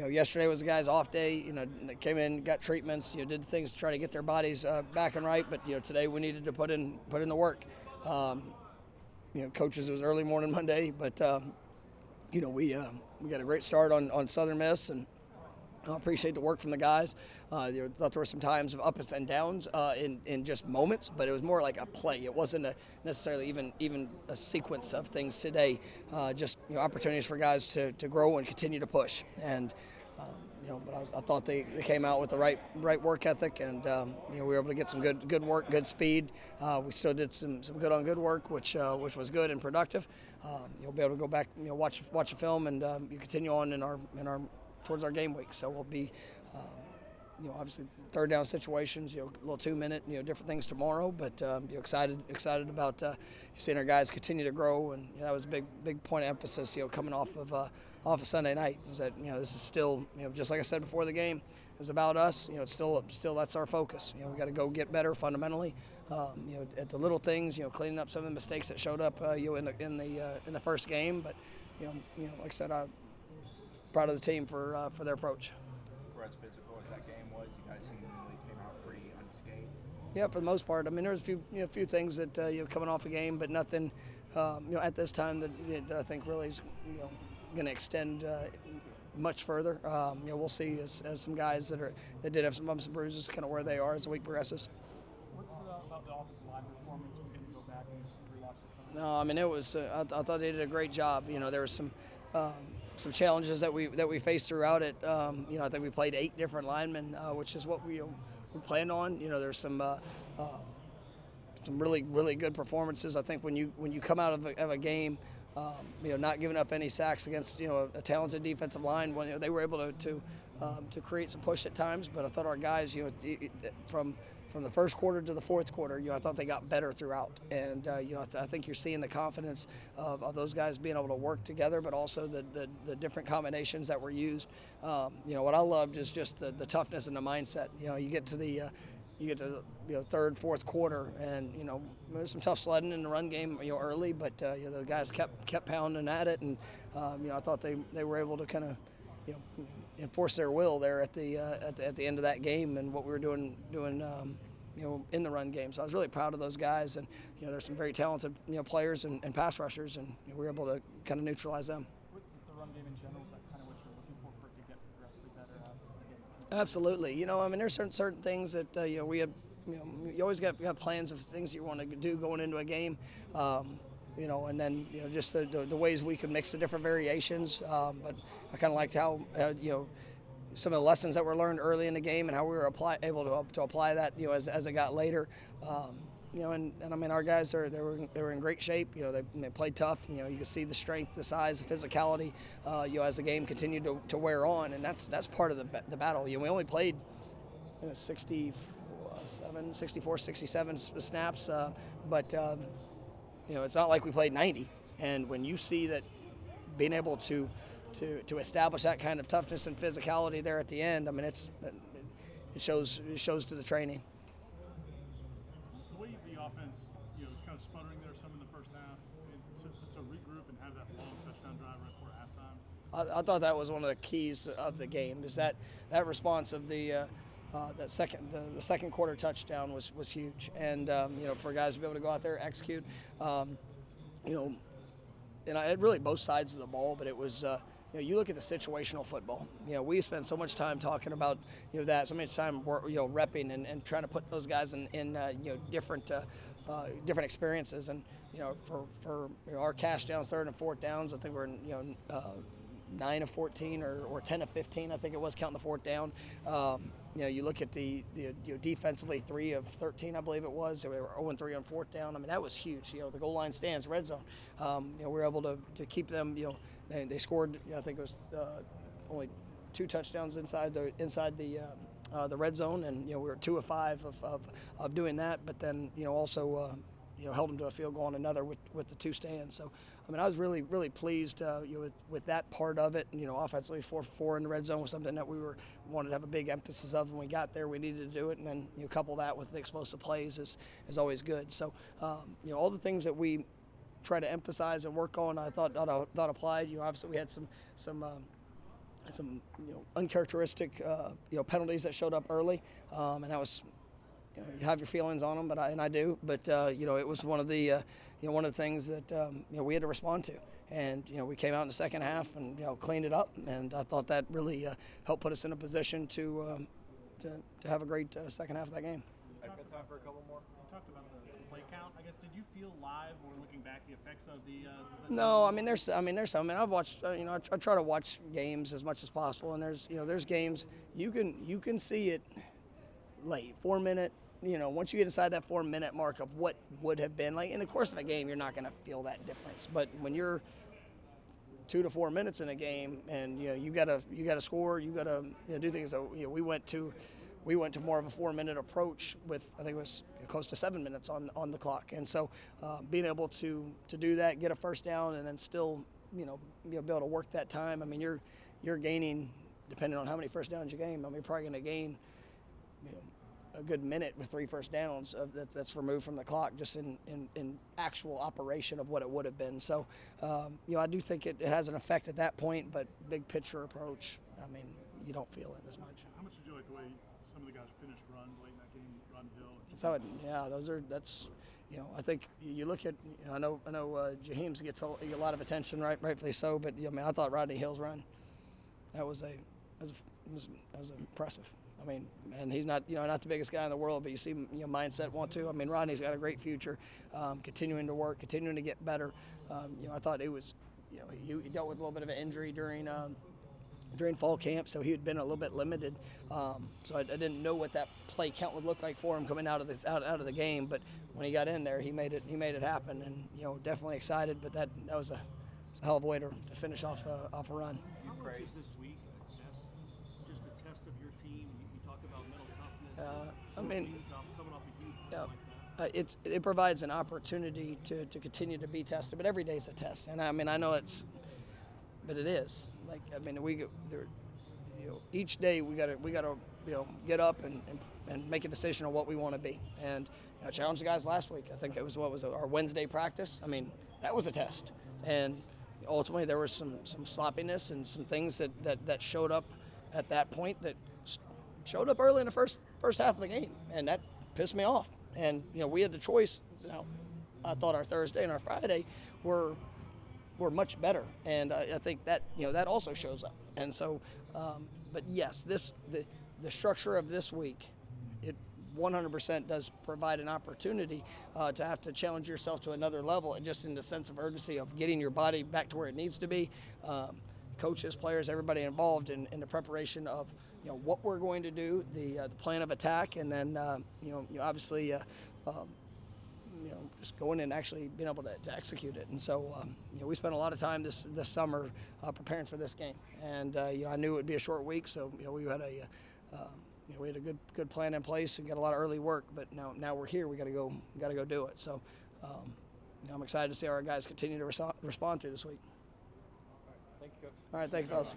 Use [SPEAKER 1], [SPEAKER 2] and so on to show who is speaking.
[SPEAKER 1] yesterday was the guys' off day. They came in, got treatments, did things to try to get their bodies back and right. But today we needed to put in the work. Coaches, it was early morning Monday, but we got a great start on Southern Miss, and I appreciate the work from the guys. Thought there were some times of ups and downs in just moments, but it was more like a play. It wasn't necessarily even a sequence of things today. Just opportunities for guys to grow and continue to push. And but I thought they came out with the right work ethic, and we were able to get some good work, good speed. We still did some good on good work, which was good and productive. You'll be able to go back, watch the film, and you continue on in our towards our game week. So we'll be, obviously third down situations, a little 2-minute, different things tomorrow. But excited about seeing our guys continue to grow, and that was a big point of emphasis, coming off of Sunday night. Was that this is still, just like I said before the game, it's about us. It's still that's our focus. We got to go get better fundamentally. At the little things, cleaning up some of the mistakes that showed up, in the first game. But like I said, I'm proud of the team for their approach.
[SPEAKER 2] For as physical as that game was, you guys seemingly came out pretty unscathed.
[SPEAKER 1] Yeah, for the most part. I mean, there was a few things that coming off a game, but nothing at this time that I think really is going to extend much further. We'll see as some guys that did have some bumps and bruises, kind of where they are as the week progresses.
[SPEAKER 3] What stood out about the offensive line performance when you go back and rewatch the film?
[SPEAKER 1] No, I mean it was. I thought they did a great job. There was some challenges that we faced throughout it. I think we played 8 different linemen, which is what we planned on. There's some really good performances. I think when you come out of a game, not giving up any sacks against a talented defensive line, when they were able to create some push at times. But I thought our guys, from the first quarter to the fourth quarter, I thought they got better throughout. And, I think you're seeing the confidence of those guys being able to work together, but also the different combinations that were used. What I loved is just the toughness and the mindset. You get to the third, fourth quarter, and there's some tough sledding in the run game early, but the guys kept pounding at it, and I thought they were able to kind of enforce their will there at the end of that game, and what we were doing in the run game. So I was really proud of those guys, and there's some very talented players and pass rushers, and we were able to kind of neutralize them.
[SPEAKER 3] With the run game in general, is that kind of what you're looking for it to get progressively better as the game?
[SPEAKER 1] Absolutely. I mean, there's certain things that we have. You always got plans of things you want to do going into a game. And then just the ways we could mix the different variations. But I kind of liked how some of the lessons that were learned early in the game and how we were able to apply that as it got later. And I mean, our guys they were in great shape. They played tough. You could see the strength, the size, the physicality. As the game continued to wear on, and that's part of the battle. We only played 64, 67 snaps, but it's not like we played 90. And when you see that, being able to establish that kind of toughness and physicality there at the end, I mean, it shows to the training.
[SPEAKER 3] The way the offense, was kind of sputtering there some in the first half, to regroup and have that long touchdown drive right before halftime.
[SPEAKER 1] I thought that was one of the keys of the game. Is that response of the second quarter touchdown was huge, and for guys to be able to go out there, execute, and it really both sides of the ball, but it was you look at the situational football. We spend so much time talking about that, so much time repping and trying to put those guys in different experiences, and for our cash downs, third and fourth downs, I think we're 9 of 14 or 10 of 15, I think it was, counting the fourth down. You look at the defensively 3 of 13, I believe it was. We were 0-3 on fourth down. I mean, that was huge. The goal line stands, red zone. We were able to keep them. They scored. I think it was only 2 touchdowns inside the red zone, and we were 2 of 5 of doing that. But then also held them to a field goal on another with the 2 stands. So I mean, I was really pleased with that part of it. Offensively 4-4 in the red zone was something that we wanted to have a big emphasis of when we got there. We needed to do it, and then couple that with the explosive plays is always good. So all the things that we try to emphasize and work on, I thought applied. Obviously we had some some uncharacteristic penalties that showed up early, and that was you have your feelings on them, but I do. But it was one of the one of the things that we had to respond to, and we came out in the second half and cleaned it up, and I thought that really helped put us in a position to have a great second half of that game.
[SPEAKER 2] I've got time for a couple more.
[SPEAKER 3] You talked about the play count. I guess did you feel live or looking back the effects of the?
[SPEAKER 1] No, I mean there's some. I've watched. I try to watch games as much as possible, and there's games you can see it late 4 minute. Once you get inside that 4 minute mark of what would have been like in the course of a game, you're not going to feel that difference. But when you're 2 to 4 minutes in a game, and you gotta score, you gotta do things. So we went to more of a 4 minute approach with I think it was close to 7 minutes on the clock, and so being able to do that, get a first down, and then still be able to work that time. I mean you're gaining, depending on how many first downs you gain. I mean you're probably going to gain a good minute with 3 first downs that's removed from the clock just in actual operation of what it would have been. So, I do think it has an effect at that point, but big picture approach, I mean, you don't feel it as much.
[SPEAKER 3] How much did you like the way some of the guys finished runs late in that game, Run Hill?
[SPEAKER 1] So, that's, I think you look at, I know Jaheim's gets a lot of attention, rightfully so, but, I thought Rodney Hill's run, that was impressive. I mean, and he's not, not the biggest guy in the world, but you see, mindset want to. I mean, Rodney's got a great future, continuing to work, continuing to get better. I thought it was, he dealt with a little bit of an injury during fall camp, so he had been a little bit limited. So I didn't know what that play count would look like for him coming out of the game. But when he got in there, he made it happen, and definitely excited. But that was a hell of a way to finish off a run.
[SPEAKER 3] How much is this week just a test of your team? You talk about mental toughness. Coming off a huge win like that.
[SPEAKER 1] It provides an opportunity to continue to be tested, but every day is a test. And I know but it is. Like each day we gotta get up and make a decision on what we want to be. And I challenged the guys last week. I think it was our Wednesday practice. I mean, that was a test. And ultimately there was some sloppiness and some things that showed up at that point that showed up early in the first half of the game, and that pissed me off. And we had the choice. I thought our Thursday and our Friday were much better, and I think that that also shows up. And so, but yes, the structure of this week, it 100% does provide an opportunity to have to challenge yourself to another level, and just in the sense of urgency of getting your body back to where it needs to be. Coaches, players, everybody involved in the preparation of what we're going to do, the plan of attack, and then obviously just going and actually being able to execute it. And so we spent a lot of time this summer preparing for this game, and I knew it would be a short week, so we had a good plan in place and got a lot of early work. But now we're here. We got to go do it. So I'm excited to see how our guys continue to respond through this week.
[SPEAKER 2] Thank you, Coach.
[SPEAKER 1] All right, thank you, fellas.